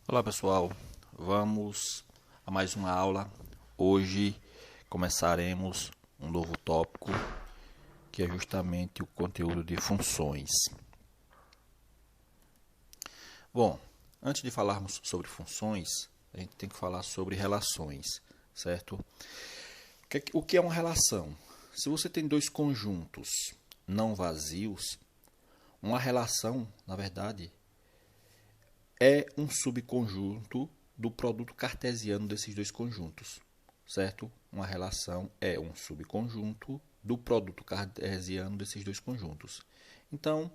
Olá pessoal, vamos a mais uma aula. Hoje começaremos um novo tópico que é justamente o conteúdo de funções. Bom, antes de falarmos sobre funções, a gente tem que falar sobre relações, certo? O que é uma relação? Se você tem dois conjuntos não vazios, uma relação, na verdade, é um subconjunto do produto cartesiano desses dois conjuntos, certo? Uma relação é um subconjunto do produto cartesiano desses dois conjuntos. Então,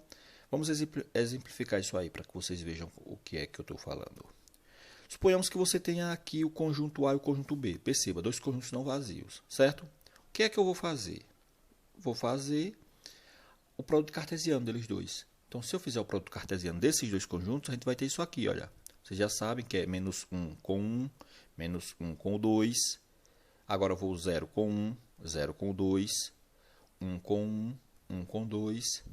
vamos exemplificar isso aí para que vocês vejam o que é que eu estou falando. Suponhamos que você tenha aqui o conjunto A e o conjunto B. Perceba, dois conjuntos não vazios, certo? O que é que eu vou fazer? Vou fazer o produto cartesiano deles dois. Então, se eu fizer o produto cartesiano desses dois conjuntos, a gente vai ter isso aqui, olha. Vocês já sabem que é menos 1 com 1, menos 1 com o 2. Agora eu vou 0 com 1, 0 com o 2, 1 com 1, 1 com 2,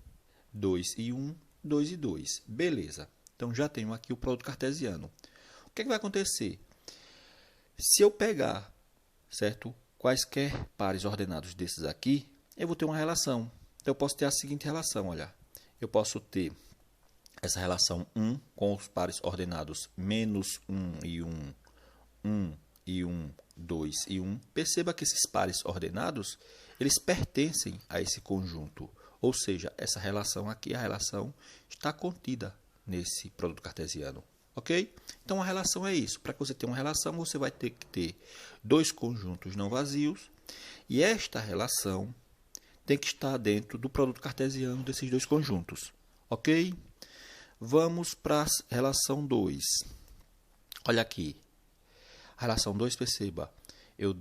2 e 1, 2 e 2. Beleza. Então, já tenho aqui o produto cartesiano. O que é que vai acontecer? Se eu pegar, certo, quaisquer pares ordenados desses aqui, eu vou ter uma relação. Então, eu posso ter a seguinte relação, olha. Eu posso ter essa relação 1 com os pares ordenados menos 1 e 1, 1 e 1, 2 e 1. Perceba que esses pares ordenados, eles pertencem a esse conjunto. Ou seja, essa relação aqui, a relação está contida nesse produto cartesiano. Ok? Então, a relação é isso. Para que você tenha uma relação, você vai ter que ter dois conjuntos não vazios. E esta relação tem que estar dentro do produto cartesiano desses dois conjuntos. Ok? Vamos para a relação 2. Olha aqui. A relação 2, perceba, eu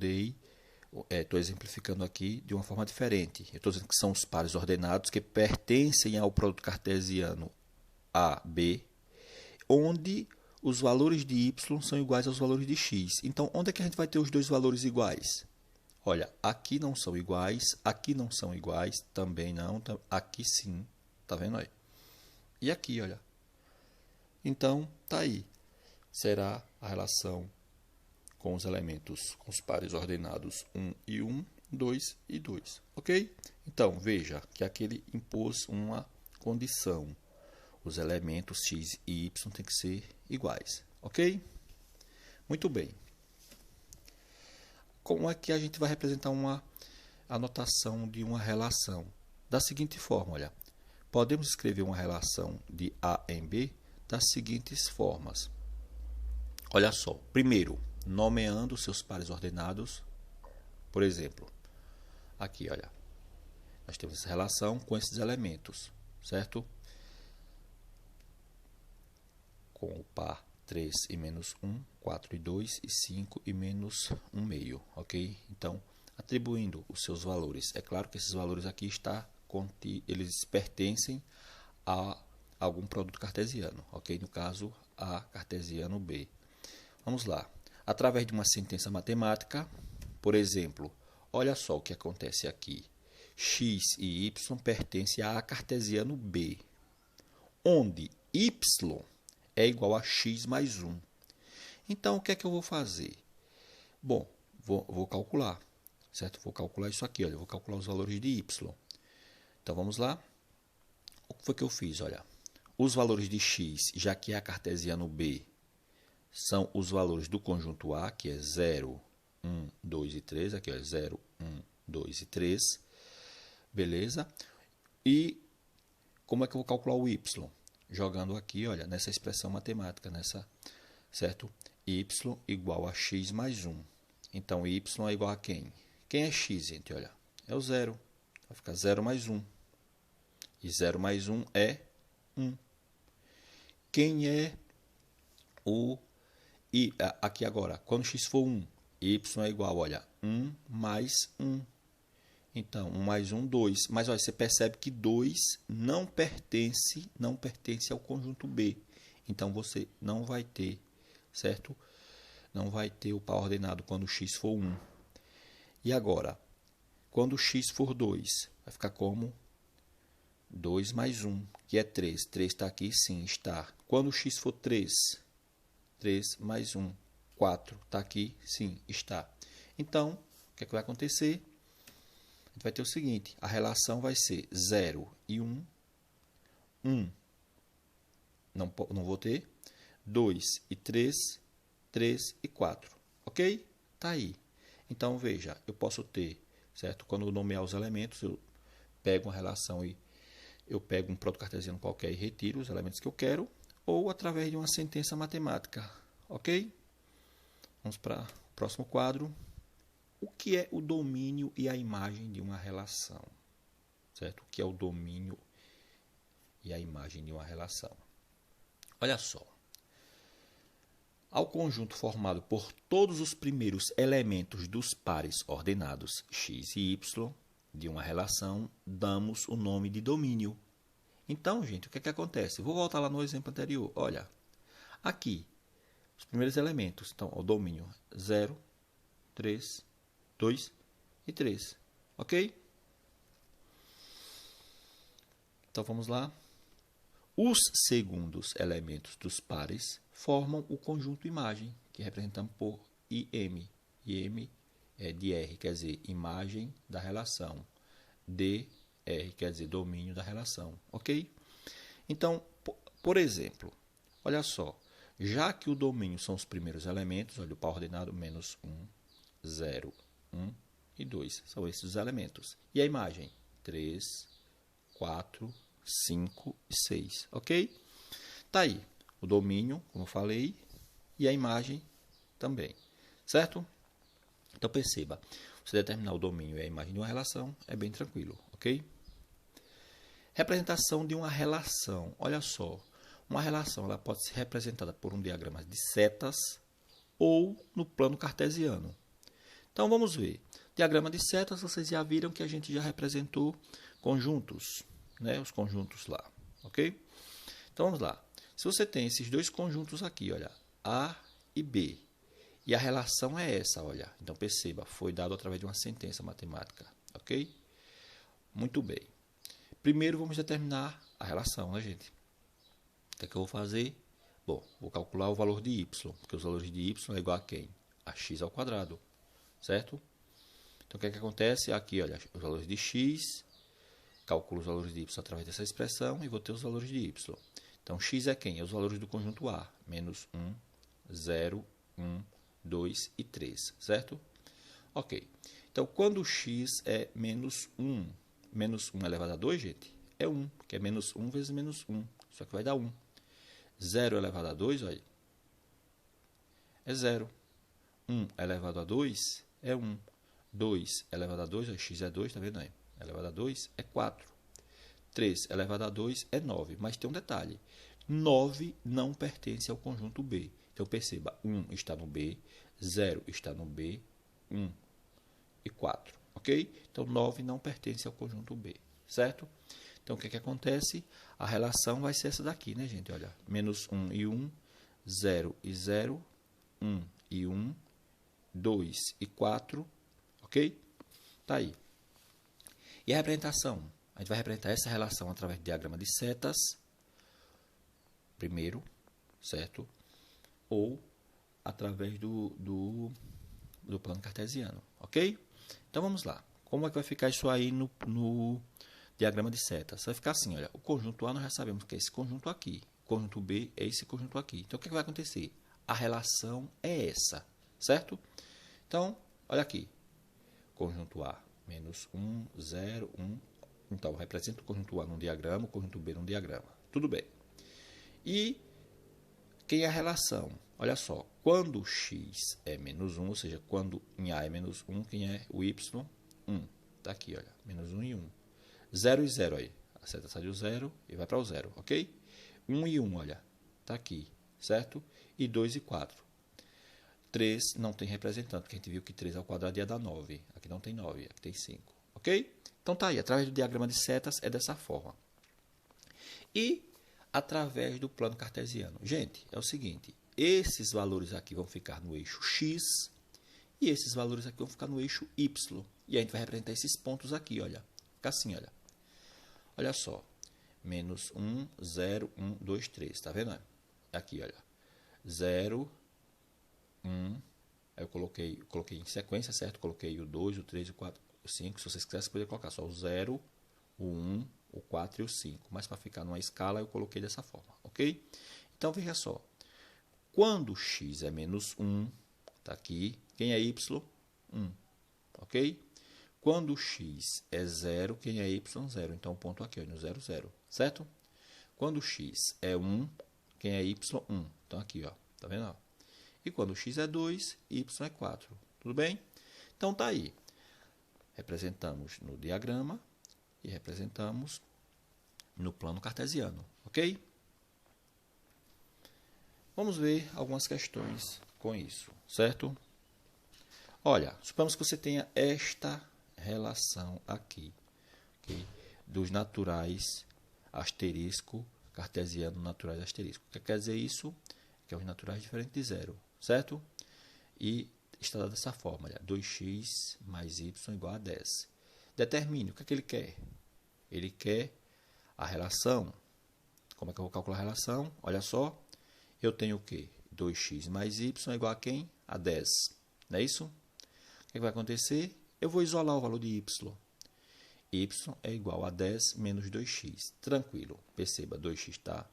estou exemplificando aqui de uma forma diferente. Eu estou dizendo que são os pares ordenados que pertencem ao produto cartesiano A, B, onde os valores de y são iguais aos valores de x. Então, onde é que a gente vai ter os dois valores iguais? Olha, aqui não são iguais, aqui não são iguais, também não, aqui sim, tá vendo aí? E aqui, olha. Então, tá aí. Será a relação com os elementos, com os pares ordenados 1 e 1, 2 e 2, ok? Então, veja que aqui ele impôs uma condição. Os elementos x e y têm que ser iguais, ok? Muito bem. Como é que a gente vai representar uma anotação de uma relação? Da seguinte forma, olha. Podemos escrever uma relação de A em B das seguintes formas. Olha só. Primeiro, nomeando seus pares ordenados. Por exemplo, aqui, olha. Nós temos essa relação com esses elementos, certo? Com o par 3 e menos 1, 4 e 2 e 5 e menos 1 meio, ok? Então, atribuindo os seus valores. É claro que esses valores aqui eles pertencem a algum produto cartesiano, ok? No caso, A cartesiano B. Vamos lá. Através de uma sentença matemática, por exemplo, olha só o que acontece aqui. X e Y pertencem a A cartesiano B, onde Y é igual a x mais 1. Então, o que é que eu vou fazer? Bom, vou calcular, certo? Vou calcular isso aqui, olha, vou calcular os valores de y. Então, vamos lá. O que foi que eu fiz? Olha, os valores de x, já que é a cartesiano B, são os valores do conjunto A, que é 0, 1, 2 e 3. Aqui, ó, 0, 1, 2 e 3. Beleza? E como é que eu vou calcular o y? Jogando aqui, olha, nessa expressão matemática, certo? Y igual a x mais 1. Então, y é igual a quem? Quem é x, gente? Olha, é o 0. Vai ficar 0 mais 1. E 0 mais 1 é 1. Quem é o... E aqui agora, quando x for 1, y é igual, olha, 1 mais 1. Então, 1 mais 1, 2. Mas olha, você percebe que 2 não pertence ao conjunto B. Então, você não vai ter, certo? Não vai ter o par ordenado quando x for 1. E agora, quando x for 2, vai ficar como 2 mais 1, que é 3. 3 está aqui? Sim, está. Quando x for 3, 3 mais 1, 4. Está aqui? Sim, está. Então, o que é que vai acontecer? A gente vai ter o seguinte, a relação vai ser 0 e 1. 1, não vou ter. 2 e 3, 3 e 4. Ok? Está aí. Então, veja, eu posso ter, certo? Quando eu nomear os elementos, eu pego uma relação e eu pego um produto cartesiano qualquer e retiro os elementos que eu quero, ou através de uma sentença matemática. Ok? Vamos para o próximo quadro. O que é o domínio e a imagem de uma relação? Certo? O que é o domínio e a imagem de uma relação? Olha só. Ao conjunto formado por todos os primeiros elementos dos pares ordenados x e y de uma relação, damos o nome de domínio. Então, gente, o que é que acontece? Vou voltar lá no exemplo anterior. Olha, aqui, os primeiros elementos. Então, o domínio 0, 3, 2 e 3. Ok? Então, vamos lá. Os segundos elementos dos pares formam o conjunto imagem, que representamos por IM. IM é de R, quer dizer, imagem da relação. DR quer dizer, domínio da relação. Ok? Então, por exemplo, olha só. Já que o domínio são os primeiros elementos, olha o par ordenado, menos 1, 0, 1 e 2. São esses os elementos. E a imagem? 3, 4, 5 e 6. Ok? Tá aí. O domínio, como eu falei, e a imagem também. Certo? Então, perceba. Você determinar o domínio e a imagem de uma relação é bem tranquilo. Ok? Representação de uma relação. Olha só. Uma relação ela pode ser representada por um diagrama de setas ou no plano cartesiano. Então, vamos ver. Diagrama de setas, vocês já viram que a gente já representou conjuntos, né? Os conjuntos lá, ok? Então, vamos lá. Se você tem esses dois conjuntos aqui, olha, A e B, e a relação é essa, olha. Então, perceba, foi dado através de uma sentença matemática, ok? Muito bem. Primeiro, vamos determinar a relação, né, gente? O que é que eu vou fazer? Bom, vou calcular o valor de y, porque os valores de y é igual a quem? A x ao quadrado, certo? Então, o que é que acontece? Aqui, olha, os valores de x, calculo os valores de y através dessa expressão e vou ter os valores de y. Então, x é quem? É os valores do conjunto A, menos 1, 0, 1, 2 e 3, certo? Ok. Então, quando x é menos 1 elevado a 2, gente, é 1, que é menos 1 vezes menos 1, só que vai dar 1. 0 elevado a 2, olha, é 0. 1 elevado a 2 é 1. 2 elevado a 2, olha, x é 2, tá vendo aí? Elevado a 2 é 4. 3 elevado a 2 é 9. Mas tem um detalhe. 9 não pertence ao conjunto B. Então, perceba, 1 está no B, 0 está no B, 1 e 4. Ok? Então, 9 não pertence ao conjunto B. Certo? Então, o que é que acontece? A relação vai ser essa daqui, né, gente? Olha, menos 1 e 1, 0 e 0, 1 e 1, 2 e 4, ok? Tá aí. E a representação? A gente vai representar essa relação através do diagrama de setas, primeiro, certo? Ou através do plano cartesiano, ok? Então, vamos lá. Como é que vai ficar isso aí no diagrama de setas? Vai ficar assim, olha, o conjunto A nós já sabemos que é esse conjunto aqui, o conjunto B é esse conjunto aqui. Então, o que vai acontecer? A relação é essa, certo? Então, olha aqui, conjunto A, menos 1, 0, 1. Então, representa o conjunto A num diagrama, o conjunto B num diagrama. Tudo bem. E quem é a relação? Olha só, quando x é menos 1, ou seja, quando em A é menos 1, quem é o y? 1. Está aqui, olha, menos 1 e 1. 0 e 0 aí. A seta sai do 0 e vai para o 0, ok? 1 e 1, olha, está aqui, certo? E 2 e 4. 3 não tem representante, porque a gente viu que 3 ao quadrado ia dar 9. Aqui não tem 9, aqui tem 5, ok? Então tá aí, através do diagrama de setas é dessa forma. E através do plano cartesiano. Gente, é o seguinte, esses valores aqui vão ficar no eixo x e esses valores aqui vão ficar no eixo y. E a gente vai representar esses pontos aqui, olha. Fica assim, olha. Olha só. Menos 1, 0, 1, 2, 3. Tá vendo? Aqui, olha. 0, 1. Aí eu coloquei em sequência, certo? Coloquei o 2, o 3, o 4, o 5. Se vocês quisessem, poderia colocar só o 0, o 1, o 4 e o 5. Mas para ficar numa escala, eu coloquei dessa forma, ok? Então, veja só. Quando x é menos 1, está aqui. Quem é y? 1, ok? Quando x é 0, quem é y? 0. Então, o ponto aqui, ó, no 0, 0, certo? Quando x é 1, quem é y? 1. Então, aqui, ó, tá vendo? E quando x é 2, y é 4. Tudo bem? Então, tá aí. Representamos no diagrama e representamos no plano cartesiano, ok? Vamos ver algumas questões com isso, certo? Olha, suponhamos que você tenha esta relação aqui, okay? Dos naturais asterisco, cartesiano, naturais asterisco. O que quer dizer isso? Que é os naturais diferentes de zero, certo? E está dado dessa forma, olha, 2x mais y igual a 10. Determine o que é que ele quer. Ele quer a relação. Como é que eu vou calcular a relação? Olha só, eu tenho o quê? 2x mais y igual a quem? A 10. Não é isso? O que vai acontecer? Eu vou isolar o valor de y. Y é igual a 10 menos 2x. Tranquilo. Perceba, 2x está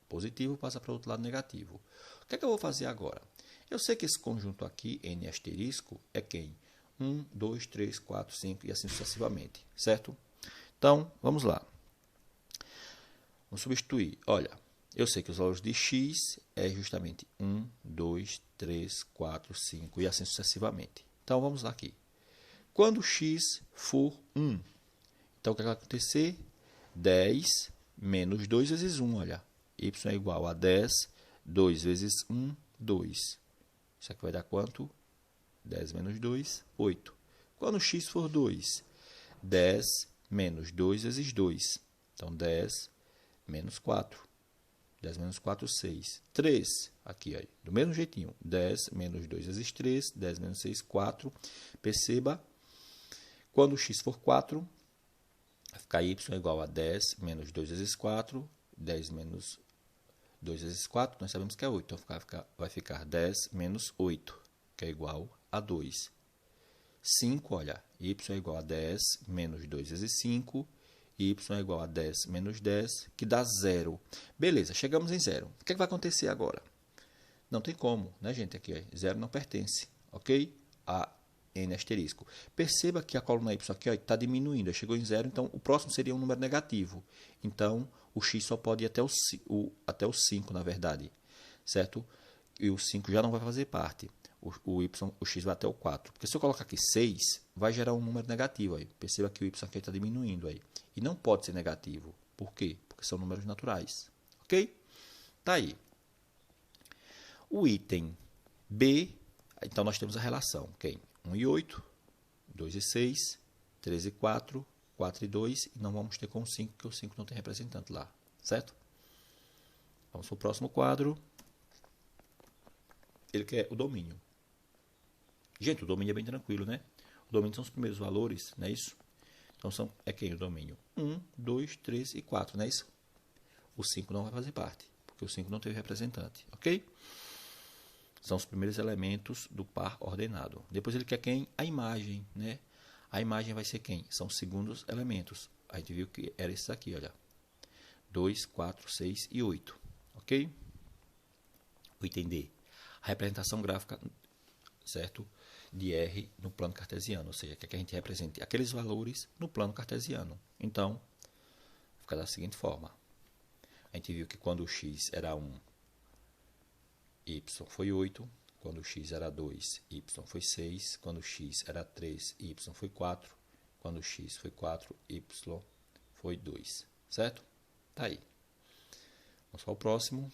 positivo, passa para o outro lado negativo. O que é que eu vou fazer agora? Eu sei que esse conjunto aqui, n asterisco, é quem? 1, 2, 3, 4, 5 e assim sucessivamente, certo? Então, vamos lá. Vamos substituir. Olha, eu sei que os valores de x é justamente 1, 2, 3, 4, 5 e assim sucessivamente. Então, vamos lá aqui. Quando x for 1, então o que vai acontecer? 10 menos 2 vezes 1, olha. Y é igual a 10, 2 vezes 1, 2. Isso aqui vai dar quanto? 10 menos 2, 8. Quando x for 2, 10 menos 2 vezes 2. Então, 10 menos 4. 10 menos 4, 6. 3, aqui, ó, do mesmo jeitinho. 10 menos 2 vezes 3, 10 menos 6, 4. Perceba, quando x for 4, vai ficar y igual a 10 menos 2 vezes 4, 10 menos 2 vezes 4, nós sabemos que é 8. Então, vai ficar 10 menos 8, que é igual a 2. 5, olha, y é igual a 10 menos 2 vezes 5, y é igual a 10 menos 10, que dá 0. Beleza, chegamos em 0. O que vai acontecer agora? Não tem como, né, gente? Aqui, ó, 0 não pertence, ok? A n asterisco. Perceba que a coluna y aqui está diminuindo, chegou em 0, então o próximo seria um número negativo. Então, o x só pode ir até o 5, na verdade, certo? E o 5 já não vai fazer parte. O x vai até o 4. Porque se eu colocar aqui 6, vai gerar um número negativo. Aí. Perceba que o y aqui está diminuindo. Aí. E não pode ser negativo. Por quê? Porque são números naturais. Ok? Tá aí. O item B, então nós temos a relação. Okay? 1 e 8, 2 e 6, 3 e 4, 4 e 2. E não vamos ter com o 5, porque o 5 não tem representante lá. Certo? Vamos para o próximo quadro. Ele quer o domínio. Gente, o domínio é bem tranquilo, né? O domínio são os primeiros valores, não é isso? Então, é quem o domínio? 1, 2, 3 e 4, não é isso? O 5 não vai fazer parte, porque o 5 não teve representante, ok? São os primeiros elementos do par ordenado. Depois ele quer quem? A imagem, né? A imagem vai ser quem? São os segundos elementos. A gente viu que era esses aqui, olha. 2, 4, 6 e 8, ok? O item D. A representação gráfica, certo? De R no plano cartesiano, ou seja, que a gente represente aqueles valores no plano cartesiano. Então, fica da seguinte forma. A gente viu que quando o x era 1, y foi 8. Quando o x era 2, y foi 6. Quando o x era 3, y foi 4. Quando o x foi 4, y foi 2. Certo? Tá aí. Vamos para o próximo.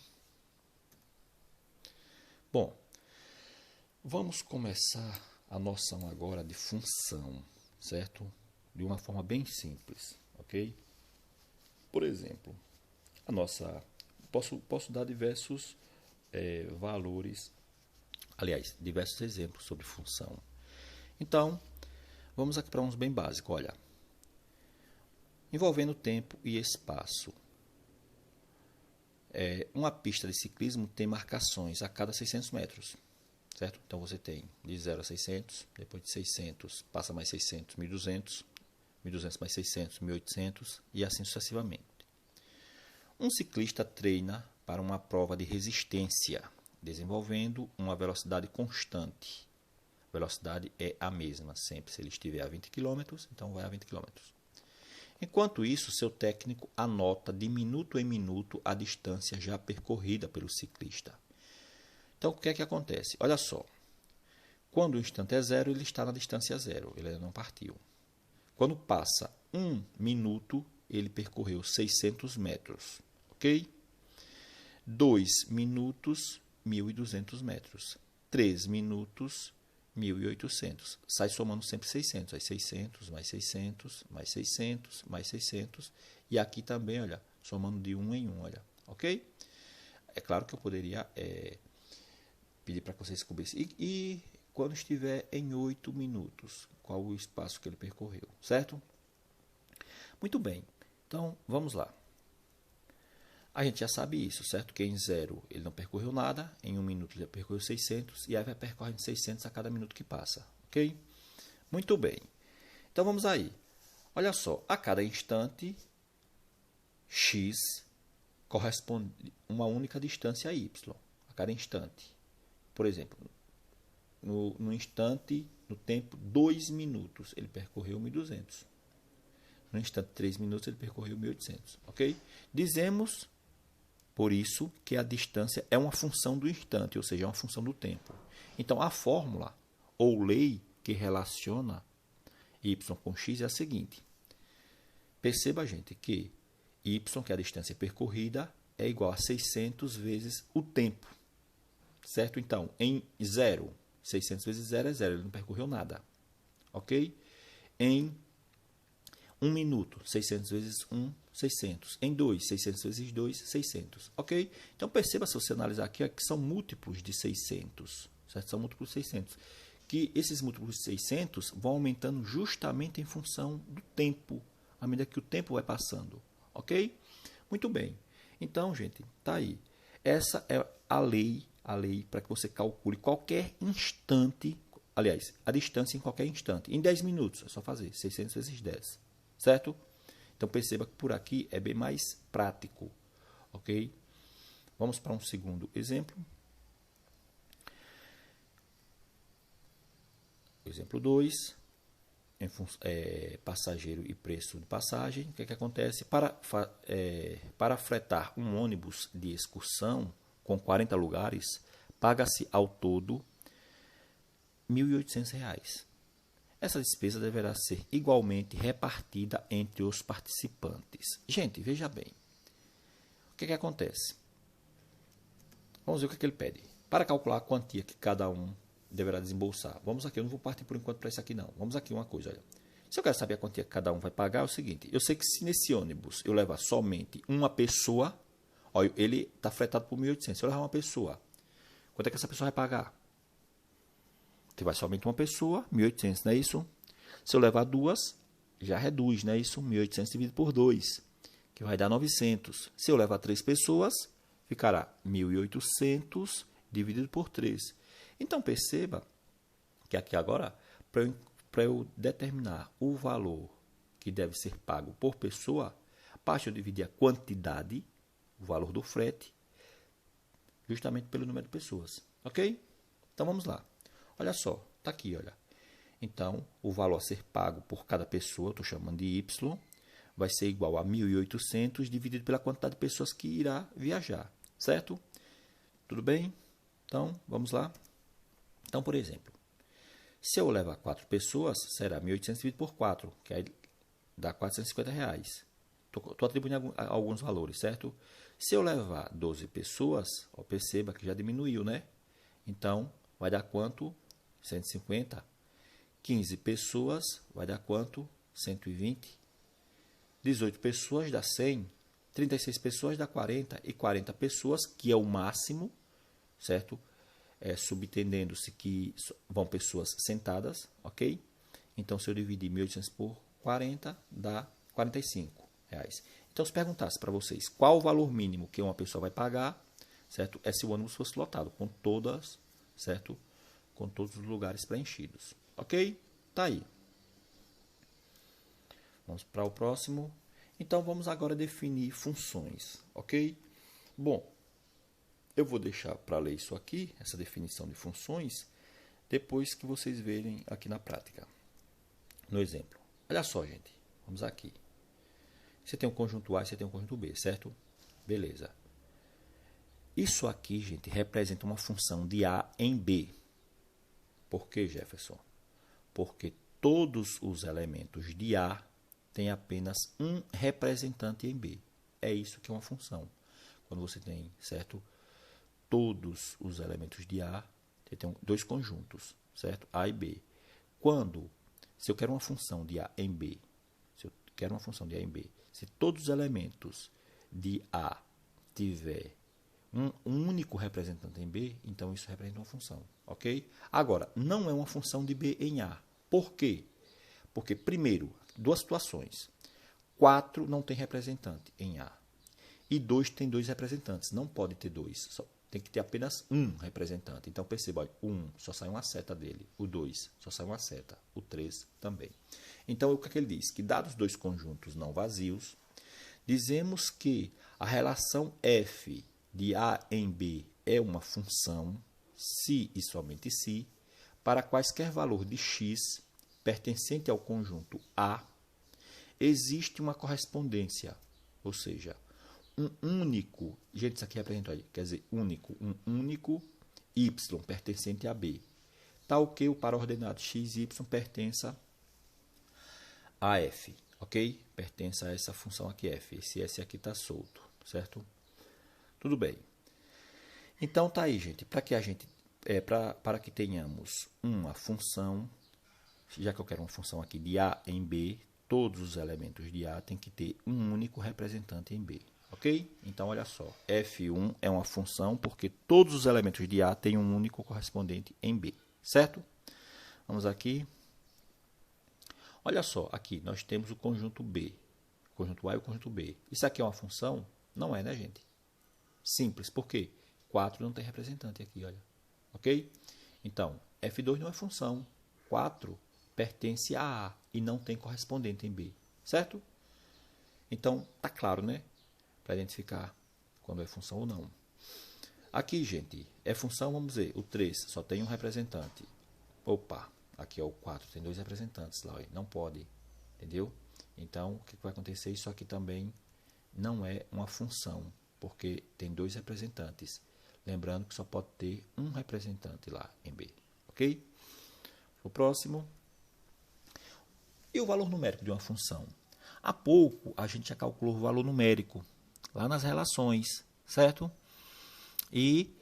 Bom, vamos começar a noção agora de função, certo? De uma forma bem simples, ok? Por exemplo, posso dar diversos valores, aliás, diversos exemplos sobre função. Então, vamos aqui para uns bem básicos, olha. Envolvendo tempo e espaço. Uma pista de ciclismo tem marcações a cada 600 metros, certo? Então você tem de 0 a 600, depois de 600 passa mais 600, 1.200, 1.200 mais 600, 1.800 e assim sucessivamente. Um ciclista treina para uma prova de resistência, desenvolvendo uma velocidade constante. A velocidade é a mesma sempre. Se ele estiver a 20 km, então vai a 20 km. Enquanto isso, seu técnico anota de minuto em minuto a distância já percorrida pelo ciclista. Então, o que é que acontece? Olha só. Quando o instante é zero, ele está na distância zero. Ele ainda não partiu. Quando passa 1 minuto, ele percorreu 600 metros. Ok? 2 minutos, 1.200 metros. 3 minutos, 1.800. Sai somando sempre 600. Aí 600, mais 600, mais 600, mais 600. E aqui também, olha, somando de 1 em 1, olha. Ok? É claro que eu poderia pedir para que vocês descobrissem. E quando estiver em 8 minutos, qual o espaço que ele percorreu, certo? Muito bem. Então, vamos lá. A gente já sabe isso, certo? Que em 0 ele não percorreu nada, em 1 minuto ele percorreu 600, e aí vai percorrendo 600 a cada minuto que passa, ok? Muito bem. Então vamos aí. Olha só, a cada instante, x corresponde a uma única distância y, a cada instante. Por exemplo, no instante, no tempo 2 minutos, ele percorreu 1.200. No instante 3 minutos, ele percorreu 1.800, ok? Dizemos... Por isso que a distância é uma função do instante, ou seja, é uma função do tempo. Então, a fórmula ou lei que relaciona y com x é a seguinte. Perceba, gente, que y, que é a distância percorrida, é igual a 600 vezes o tempo. Certo? Então, em 0, 600 vezes 0 é 0, ele não percorreu nada. Ok? Em 1 minuto, 600 vezes 1, 600. Em 2, 600 vezes 2, 600. Ok? Então, perceba, se você analisar aqui, que são múltiplos de 600. Certo? São múltiplos de 600. Que esses múltiplos de 600 vão aumentando justamente em função do tempo, à medida que o tempo vai passando. Ok? Muito bem. Então, gente, tá aí. Essa é a lei para que você calcule qualquer instante, aliás, a distância em qualquer instante. Em 10 minutos, é só fazer 600 vezes 10. Certo? Então, perceba que por aqui é bem mais prático. Ok? Vamos para um segundo exemplo. Exemplo 2. Passageiro e preço de passagem. O que acontece? Para fretar um ônibus de excursão com 40 lugares, paga-se ao todo R$ 1.800. Essa despesa deverá ser igualmente repartida entre os participantes. Gente, veja bem. O que acontece? Vamos ver o que ele pede. Para calcular a quantia que cada um deverá desembolsar. Vamos aqui, eu não vou partir por enquanto para isso aqui não. Vamos aqui uma coisa, olha. Se eu quero saber a quantia que cada um vai pagar, é o seguinte. Eu sei que se nesse ônibus eu levar somente uma pessoa, olha, ele está fretado por 1.800. Se eu levar uma pessoa, quanto é que essa pessoa vai pagar? Se vai somente uma pessoa, 1.800, não é isso? Se eu levar duas, já reduz, não é isso? 1.800 dividido por 2, que vai dar 900. Se eu levar 3 pessoas, ficará 1.800 dividido por 3. Então, perceba que aqui agora, para eu determinar o valor que deve ser pago por pessoa, basta eu dividir a quantidade, o valor do frete, justamente pelo número de pessoas. Ok? Então, vamos lá. Olha só, está aqui, olha. Então, o valor a ser pago por cada pessoa, estou chamando de Y, vai ser igual a 1.800 dividido pela quantidade de pessoas que irá viajar, certo? Tudo bem? Então, vamos lá. Então, por exemplo, se eu levar 4 pessoas, será 1.800 dividido por 4, que aí dá R$ 450. Estou atribuindo alguns valores, certo? Se eu levar 12 pessoas, ó, perceba que já diminuiu, né? Então, vai dar quanto? 150. 15 pessoas vai dar quanto? 120. 18 pessoas dá 100. 36 pessoas dá 40. E 40 pessoas, que é o máximo, certo? Subentendendo-se que vão pessoas sentadas, ok? Então, se eu dividir 1.800 por 40, dá R$ 45. Então, se perguntasse para vocês qual o valor mínimo que uma pessoa vai pagar, certo? É se o ônibus fosse lotado, com todas, certo? Com todos os lugares preenchidos. Ok? Tá aí. Vamos para o próximo. Então, vamos agora definir funções, ok? Bom, eu vou deixar para ler isso aqui, essa definição de funções, depois que vocês verem aqui na prática. No exemplo. Olha só, gente. Vamos aqui. Você tem um conjunto A e você tem um conjunto B, certo? Beleza. Isso aqui, gente, representa uma função de A em B. Por que, Jefferson? Porque todos os elementos de A têm apenas um representante em B. É isso que é uma função. Quando você tem, certo? Todos os elementos de A, você tem dois conjuntos, certo? A e B. Se eu quero uma função de A em B, se todos os elementos de A tiver um único representante em B, então isso representa uma função, ok? Agora, não é uma função de B em A. Por quê? Porque, primeiro, duas situações. 4 não tem representante em A. E 2 tem dois representantes. Não pode ter dois. Tem que ter apenas um representante. Então, perceba, o 1 só sai uma seta dele. O 2 só sai uma seta. O 3 também. Então, o que é que ele diz? Que dados dois conjuntos não vazios, dizemos que a relação f de A em B é uma função, se e somente se, para quaisquer valor de x pertencente ao conjunto A, existe uma correspondência, ou seja, um único, gente, isso aqui representa aí, quer dizer, um único y pertencente a B, tal que o par ordenado x e y pertença a f, ok? Pertence a essa função aqui f, esse s aqui está solto, certo? Tudo bem. Então tá aí, gente, para que tenhamos uma função, já que eu quero uma função aqui de A em B, todos os elementos de A tem que ter um único representante em B. Ok? Então, olha só. F1 é uma função porque todos os elementos de A têm um único correspondente em B. Certo? Vamos aqui. Olha só. Aqui nós temos o conjunto B. O conjunto A e o conjunto B. Isso aqui é uma função? Não é, né, gente? Simples. Por quê? 4 não tem representante aqui, olha. Ok? Então, F2 não é função. 4 pertence a A e não tem correspondente em B. Certo? Então, tá claro, né? Para identificar quando é função ou não. Aqui, gente, é função, vamos ver, o 3 só tem um representante. Opa, aqui é o 4, tem dois representantes lá, não pode, entendeu? Então, o que vai acontecer? Isso aqui também não é uma função, porque tem dois representantes. Lembrando que só pode ter um representante lá em B, ok? O próximo. E o valor numérico de uma função? Há pouco, a gente já calculou o valor numérico lá nas relações, certo? E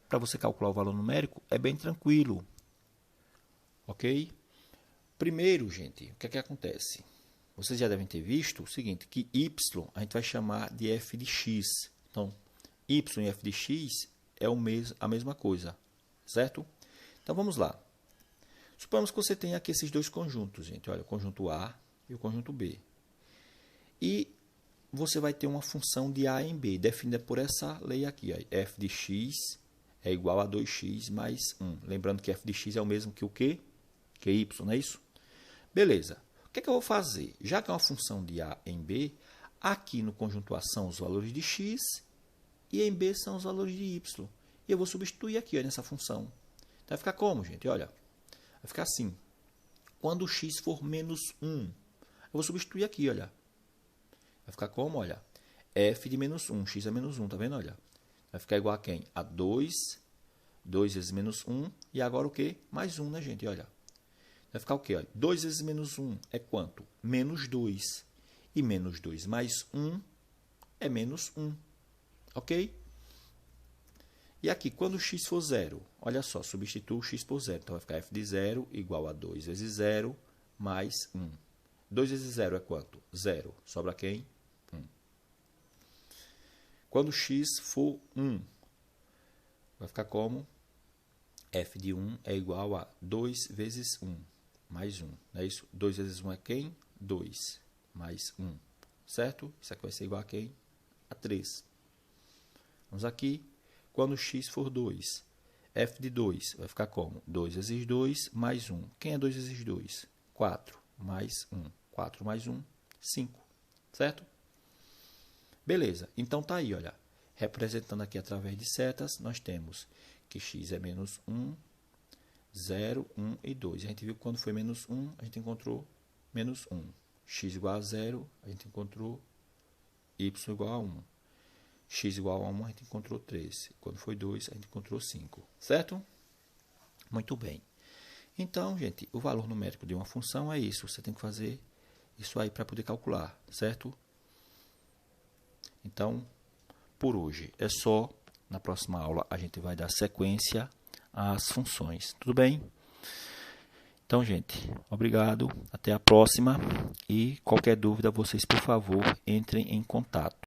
para você calcular o valor numérico é bem tranquilo, ok? Primeiro, gente, o que é que acontece? Vocês já devem ter visto o seguinte, que y a gente vai chamar de f de x. Então, y e f de x é a mesma coisa, certo? Então, vamos lá. Suponhamos que você tenha aqui esses dois conjuntos, gente. Olha, o conjunto A e o conjunto B. E você vai ter uma função de A em B, definida por essa lei aqui. Ó. F de x é igual a 2x mais 1. Lembrando que f de x é o mesmo que o quê? Que y, não é isso? Beleza. O que é que eu vou fazer? Já que é uma função de A em B, aqui no conjunto A são os valores de x e em B são os valores de y. E eu vou substituir aqui ó, nessa função. Então, vai ficar como, gente? Olha, vai ficar assim. Quando o x for menos 1, eu vou substituir aqui, olha. Vai ficar como? Olha, f de menos 1, x é menos 1, tá vendo? Olha, vai ficar igual a quem? A 2, 2 vezes menos 1, e agora o quê? Mais 1, né, gente? Olha, vai ficar o quê? Olha, 2 vezes menos 1 é quanto? Menos 2. E menos 2 mais 1 é menos 1, ok? E aqui, quando o x for 0, olha só, substituo o x por 0. Então, vai ficar f de 0 igual a 2 vezes 0 mais 1. 2 vezes 0 é quanto? 0. Sobra quem? 1. Quando x for 1, vai ficar como? F de 1 é igual a 2 vezes 1 mais 1. Não é isso? 2 vezes 1 é quem? 2 mais 1. certo? Isso aqui vai ser igual a quem? A 3. Vamos aqui. Quando x for 2, f de 2 vai ficar como? 2 vezes 2 mais 1. Quem é 2 vezes 2? 4 mais 1. 4 mais 1, 5. Certo? Beleza. Então, tá aí, olha. Representando aqui através de setas, nós temos que x é menos 1, 0, 1 e 2. A gente viu que quando foi menos 1, a gente encontrou menos 1. X igual a 0, a gente encontrou y igual a 1. X igual a 1, a gente encontrou 3. Quando foi 2, a gente encontrou 5. Certo? Muito bem. Então, gente, o valor numérico de uma função é isso. Você tem que fazer isso aí para poder calcular, certo? Então, por hoje é só. Na próxima aula, a gente vai dar sequência às funções. Tudo bem? Então, gente, obrigado. Até a próxima. E qualquer dúvida, vocês, por favor, entrem em contato.